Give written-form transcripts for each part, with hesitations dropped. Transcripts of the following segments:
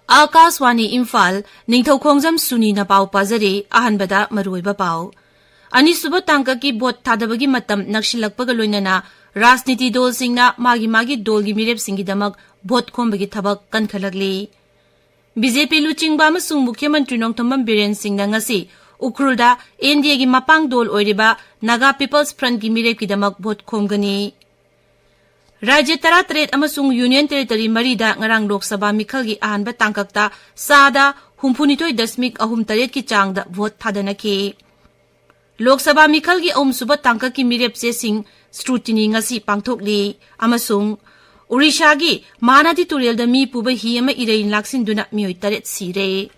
Akaswani Imphal Ningthoujam Suni na pau pazari ahanbada maruiba pau. Anisuba tangka ki bot thadabagi matam nakshilakpaga loinana Rajniti dol singna magi dolgi mirep singidamak bot khombagi thabak kankhalakli. BJP luchingba amasung Mukhyamantri Nongthombam Biren Singhna ngasi Ukhrulda NDA gi mapang dol oiriba Naga People's Front gi mirep kidamak bot khomgani. Rajya 13 amasung Union Territory Marida ngarang Lok Sabha Mikhalgi ahanba tangkakta sada 67.38 ki changda vote thadanaki. Lok Sabha Mikhalgi suba tangkaki mirep se sing scrutiny ngasi pangthokli amasung Orissa gi Manadi Turial da mi puba hi ama irain laksin duna mioi taret sire.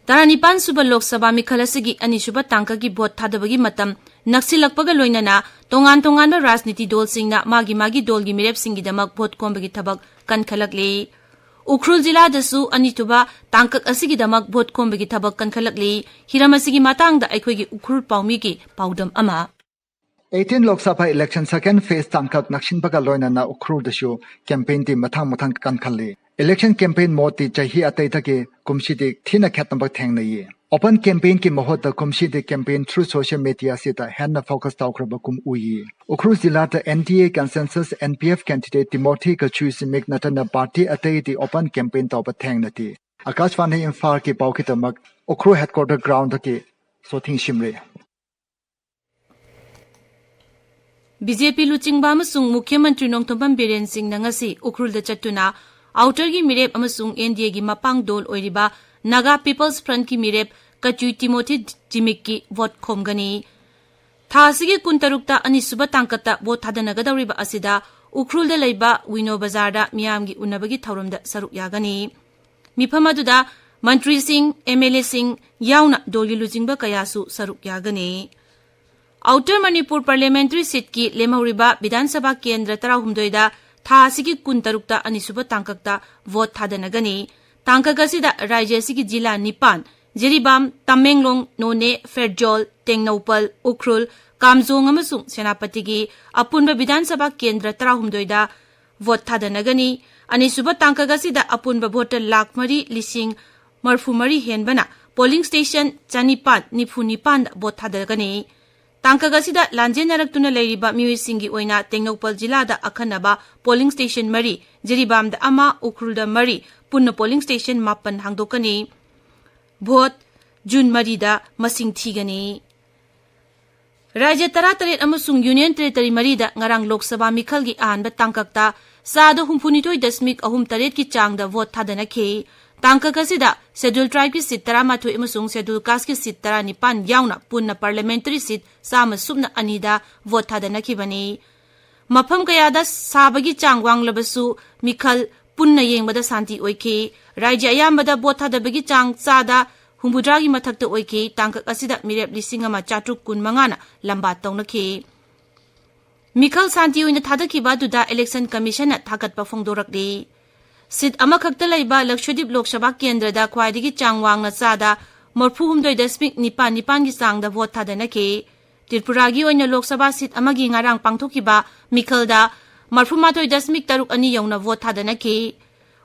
Taranipan suba Lok Sabha Mikhalasigi ani suba tangka ki bot thadabagi matam naksilakpaga loinana tongan Rajniti dol singna magi dolgi mirep singidamak bot kombagi thabak kankhalakli. Ukhrul jila dasu ani tuba tangkak asigidamak bot kombagi thabak kankhalakli. Hiramasigi matangda aikhoigi Ukhrul paumi ki paudam ama. 18 Lok Sabha election second phase tangkak nakshinbaga loinana Ukhrul dasu campaign ti mathang kankhalli. Election campaign mode chahi atai thake kumshidi thina khatnambak thengnayi. Open campaign ki mohot da kumshidi campaign through social media sita hanna focus tawkraba kum uyi. Ukhrul jila da NDA consensus NPF candidate Timothy ka choose make natana party atai di open campaign tawba thengnati. Akashvani Imphal ki pawkitamak Ukhrul headquarter ground ki sothing shimre. BJP luchingba amasung Mukhyamantri Nongthombam Biren Singhna ngasi Ukhrul da chatuna outer gi mirep amasung NDA gi mapang dol oiriba Naga People's Front ki mirep Kachui Timothy Jimik ki vote khomgani. Thasigi kuntarukta anisuba tangkata vote thadanagadawriba asida Ukhrul da leiba Wino Bazar da miyamgi unabagi thauramda saruk yagani. Mifamaduda Mantri Singh, MLA Singh yauna dolgi lujingba kayasu saruk yagani. Outer Manipur Parliamentary Seat ki lemawriba Vidhan Sabha Kendra 13 da Thasigi kuntarukta anisuba tangkakta vote thadanagani. Tangkagasida Rajya sigi jila Nipan, Jiribam, Tamenglong, None, Ferjol, Tengnopal, Ukhrul, Kamzong amasung Senapatigi, Apunba Vidhan Sabha Kendra 13 da vote thadanagani. Anisuba tangkagasida Apunba voter lakmari lising marfumari henbana polling station Chanipan Nipunipan vote thadagani. Tangkagasida Lanjen Naraktuna Lairiba Miwisingi Oina Tengnopal Jila da Akhanaba polling station Mari, Jiribam da Ama, Ukhrul da Mari, Punna polling station Mapan Hangdokani. Vote June Marida Masing Thigani. Rajya 13 amasung Union Territory Marida ngarang Lok Sabha Mikhalgi ahanba tangkakta sada 67.38 ki changda vote thadanakhe. Tangkakasida Scheduled Tribe ki seat 13 amasung Scheduled Caste ki seat 19 yauna punna parliamentary seat sama subna anida vote thadanakhibani. Mafam kayada sabagi changwang labasu Mikhal punna yengbada santi oike. Rajya ayambada vote thadabagi chang sada humbudragi mathakta oike. Tangkak asida mirep lising ama chatruk kun mangana lambat tawnakhe. Mikhal santi oina thadakhiba duda election commission na thakatpa phongdorakli. Sit amakakta laiba Lakshadweep Lok Sabha Kendra da khwaidagi changwang na sada morphu 9.9 gi changda vote thadanakhe. Tripura gi oina Lok Sabha sit amagi ngarang pangthokiba Mikhal da morphu 9.3 ani yauna vote thadanakhe.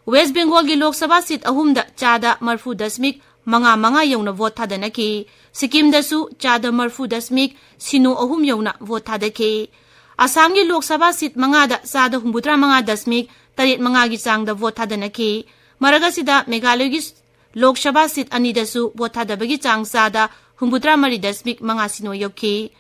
West Bengal gi Lok Sabha sit ahumda chada morphu 9.5 yauna vote thadanakhe. Sikkim da su chada morphu 9.0 ahum yauna vote thadakhe. Assam gi Lok Sabha sit manga da sada 9.5 tarit mga gi changda vote thadanakhe. Maragasida Meghalaya gi Lok Sabha seat anidasu vote thadabagi chang sada 9.3 sino yokhe.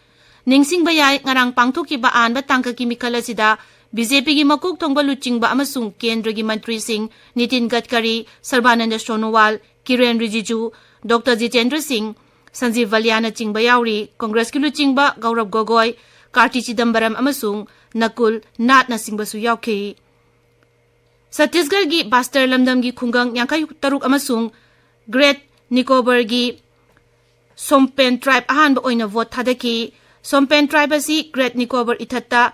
Ningsing bayay ngarang pangthokiba anba tangkaki Mikhalasida BJP gi makok thongba luchingba amasung Kendra gi Mantri Singh, Nitin Gadkari, Sarbananda Sonowal, Kiren Rijiju, Dr. Geetchandra Singh, Sanjeev Valyana chingba yauri, Congress ki luchingba Gaurav Gogoi, Karti Chidambaram amasung Nakul Natna Singh basu yokhe. Chhattisgarh gi Bastar Lamdam gi Khungang 53 amasung Great Nicobar gi Sompen Tribe ahanba oina vote thadakhe. Sompen Tribe asi Great Nicobar ithatta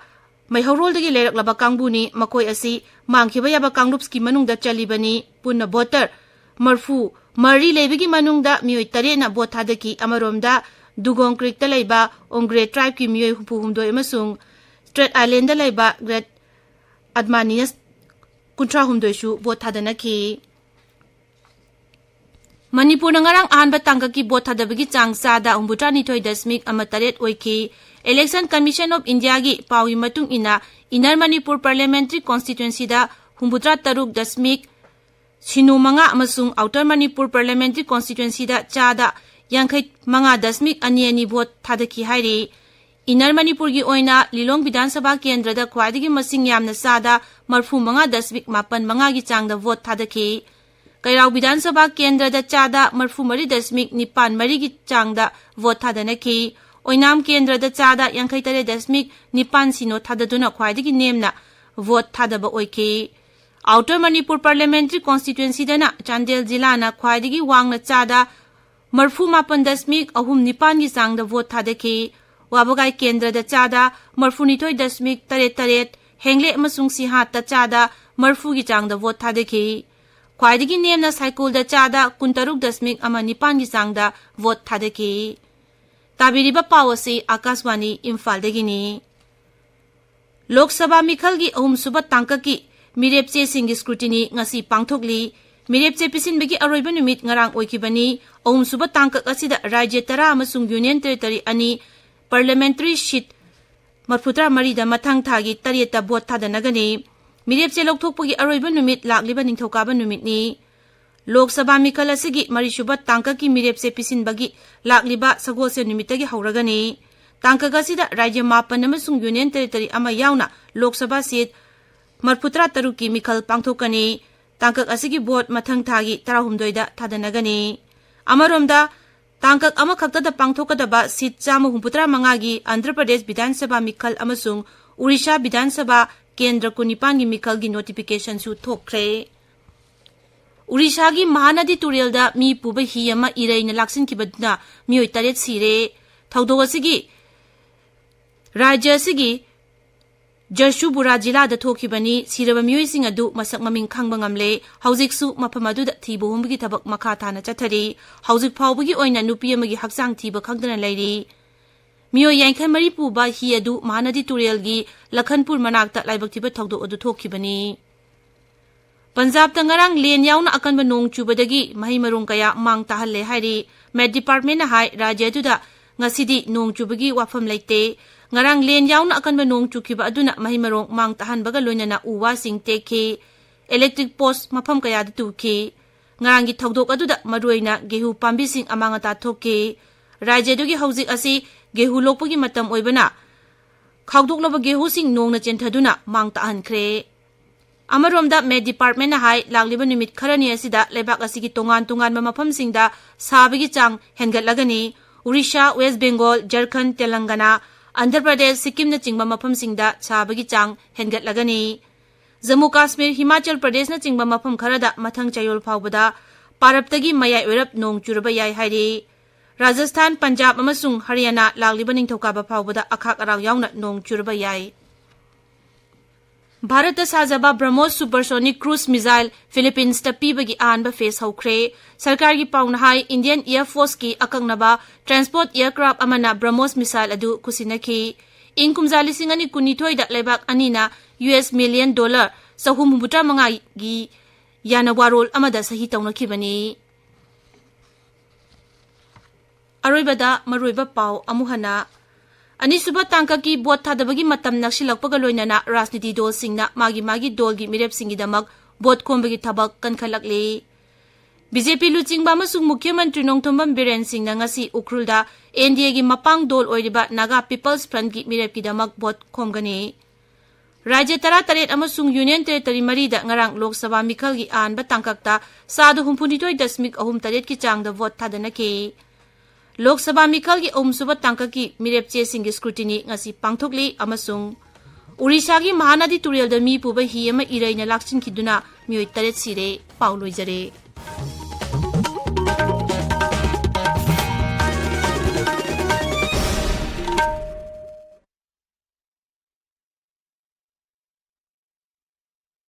ꯃꯩꯍꯧꯔꯣꯜꯗꯒꯤ ꯂꯩꯔꯛꯂꯕ ꯀꯥꯡꯕꯨꯅꯤ ꯃꯈꯣꯏ ꯑꯁꯤ ꯃꯥꯡꯈꯤꯕ ꯌꯥꯕ ꯀꯥꯡꯂꯨꯞꯀꯤ ꯃꯅꯨꯡꯗ ꯆꯜꯂꯤꯕꯅꯤ ꯄꯨꯟꯅ voter ꯃꯔꯐꯨ ꯃꯔꯤ ꯂꯩꯕꯒꯤ ꯃꯅꯨꯡꯗ ꯃꯤꯑꯣꯏ 8ꯅ ꯚꯣꯠ ꯊꯥꯗꯈꯤ ꯑꯃꯔꯣꯝꯗ ꯗꯨꯒꯣꯡ ꯀ꯭ꯔꯤꯛꯇ ꯂꯩꯕ ꯑꯣꯡꯒ꯭ꯔꯦ ꯇ꯭ꯔꯥꯏꯕꯀꯤ ꯃꯤꯑꯣꯏ 64 ꯑꯃꯁꯨꯡ ꯁ꯭ꯇ꯭ꯔꯦꯠ ꯑꯥꯏꯂꯦꯟꯗ ꯂꯩꯕ ꯒ꯭ꯔꯦꯠ ꯑꯗꯃꯥꯅꯤꯌꯁ 38ꯁꯨ ꯚꯣꯠ ꯊꯥꯗꯅꯈꯤ ꯃꯅꯤꯄꯨꯔꯅ ꯉꯔꯥꯡ ꯑꯍꯥꯟꯕ ꯇꯥꯡꯀꯛꯀꯤ ꯚꯣꯠ ꯊꯥꯗꯕꯒꯤ ꯆꯥꯡ ꯆꯥꯗ 62.18 ꯑꯣꯏꯈꯤ ꯏꯂꯦꯛꯁꯟ ꯀꯃꯤꯁꯟ ꯑꯣꯐ ꯏꯟꯗꯤꯌꯥꯒꯤ ꯄꯥꯎꯒꯤ ꯃꯇꯨꯡ ꯏꯟꯅ ꯏꯅꯔ ꯃꯅꯤꯄꯨꯔ ꯄꯥꯔꯂꯤꯌꯥꯃꯦꯟꯇꯔꯤ ꯀꯣꯟꯁꯇꯤꯇ꯭ꯌꯨꯟꯁꯤꯗ 63.05 ꯑꯃꯁꯨꯡ ꯑꯥꯎꯇꯔ ꯃꯅꯤꯄꯨꯔ ꯄꯥꯔꯂꯤꯌꯥꯃꯦꯟꯇꯔꯤ ꯀꯣꯟꯁꯇꯤꯇ꯭ꯌꯨꯟꯁꯤꯗ ꯆꯥꯗ 55.22 ꯚꯣꯠ ꯊꯥꯗꯈꯤ ꯍꯥꯏꯔꯤ इनर मणिपुर लिलोंग विधानसभा केंद्र ख्वाई मसिंग यामना चादा 35.85 की चांग वोट थादखी कैराव विधानसभा केंद्र चादा 34.94 की चांग वोट थादनखी ओइनाम केंद्र चादा 53.98 सिनो थाददुना ख्वाई नेमना वोट थादब ओइखी outer Manipur parliamentary constituency Chandel जिला ख्वाई वांगना चादा 38.39 की चांग वोट थादखी वाबगाई केंद्र चादा 39.88 हेंगले सिहात चादा 40 की चांग वोट थादखी ख्वाई नेमना साइकोल चादा 63.19 की चांग वोट थादखी ताबीरिबा पाव असी आकाशवाणी इम्फाल दगिनी लोकसभा मिखल की अहुमसुब तांककी मिरेपचे सिंह स्क्रूटिनी ngasi पांगथोकली मिरेपचे पिसिनबगी अरोइबा नुमित ngarang ओइखिबनी अहुमसुब तांकक असिदा राज्य 10 अमसुंग यूनियन टेरिटरी अनि parliamentary seat 43 Mathang थागी 8 vote थादनगनी मिरेपचे लोकथोकपगी अरोइबा नुमित लाक्लिबा निंगथौकाबा नुमितनी Lok Sabha मिखल असिगी मरिसुब तांककी मिरेपचे पिसिनबगी लाक्लिबा सगोसे नुमितगी हौरगनी तांकक असिदा राज्य 5 अमसुंग यूनियन टेरिटरी अमा यावना लोकसभा सीट 43 की मिखल पांगथोकनी तांकक असिगी भोट मथंग थागी 19 थादनगनी अमरोमदा तांकक अमखक्तदा पांगथोकदबा सीट 135 की आंध्र प्रदेश विधानसभा मिखल अमसुंग उड़ीसा विधानसभा केंद्र 19 की मिखल की नोटिफिकेशन सु थोकरे उड़ीसा की महानदी तुरेलदा मी पुब हि अमा इरेन लाक्सिनखिबदना मियोय 8 सिरे थौदोग असिगी राज्य असिगी जर्सुबुरा जिला थोखिबनी सिरब मियोयसिंग अदु मसक ममिंग खांगबा ngamle हौजिकसु मफम अदुदा थीबो हुमगी थबक मखा थाना चथरी हौजिक फावबगी ओइना नुपी अमगी हक्सांग थीबा खंगदना लैरी मियोय यांखै मरी पुबा हि अदु महानदी तुरेलगी लखनपुर मनाक्ता लाइबक थीबा थौदो अदु थोखिबनी पंजाब तंगरांग लेन याउना अकनबा नोंग चुबदगी महि मरुंग कया मांग ताहल्ले हाइरी मेट डिपार्टमेंट हाई राज्य अदुदा ngasiदी नोंग चुबगी वाफम लैते ngarang len yauna akan ba nong chukiba aduna mahimarong mang tahan baga loinana uwa sing teke electric post mafam kaya da tuki ngarang gi thogdok aduda maruina gehu pambi sing amanga ta thoke rajya dugi hauzik asi gehu lokpagi matam oibana khawdok loba gehu sing nong na chenthaduna mang tahan khre amaromda med department na hai lagliba numit kharani asida lebak asigi tongan tongan ma mafam singda sabagi chang hengat lagani Odisha West Bengal Jharkhand Telangana Andhra Pradesh Sikkim न चिंगबा मफम सिंगदा छाबगी चांग हेनगत लगनी जम्मू काश्मीर हिमाचल प्रदेश न चिंगबा मफम खरदा मथंग चयोल फावबदा पारपतगी मयाय ओरप नोंग चुरबा याय हाइरे राजस्थान पंजाब अमसुंग हरियाणा लाग्लिबा निंगथौकाबा फावबदा अखाक अराव यावना नोंग चुरबा याय भारत साजबा BrahMos supersonic cruise missile Philippines पीबगी आनबा फेस हौख्रे सरकार की पाउन हाई इंडियन एयरफोर्स की अकंगनबा ट्रांसपोर्ट एयरक्राफ्ट अमना ब्रह्मोस मिसाइल अदु कुसिनखी इन कुमजा लिसिंग अनि कुनिथोय दा लेबाक अनिना US मिलियन डॉलर 335 गी याना वारोल अमदा सही तौनखिबनी अरोइबदा मरोइबा पाव अमुहना अनिसुबा तांका की बोट थादबगी मतम नक्सिलकपगा लोइनना राजनीति दल सिंगना मागी दलगी मिरेप सिंगिदमक बोट खोंबगी थबक कनखलकले बीजेपी लुचिंगबा अमसुंग मुख्यमंत्री नोंगथोंबम बीरेन सिंगना ngasi उखरुलदा एनडीए की मपांग दल ओइरिबा नागा पीपल्स फ्रंट की मिरेपकीदमक बोट खोंगनी राज्य 13 अमसुंग यूनियन टेरिटरी मरीदा ngarang लोकसभा मिखल की आनबा तांककता सादु 19.38 की चांगदा वोट थादनके लोकसभा मिखल की ओमसुब तांका की मिरेपचे सिंग स्क्रूटिनी ngasi पांगथोकली अमसुंग उड़ीसा की महानदी तुरेल द मी पुबा हि अमा इरेन लाक्सिन खिदुना मियोय 8 सिरे पाउलोइजरे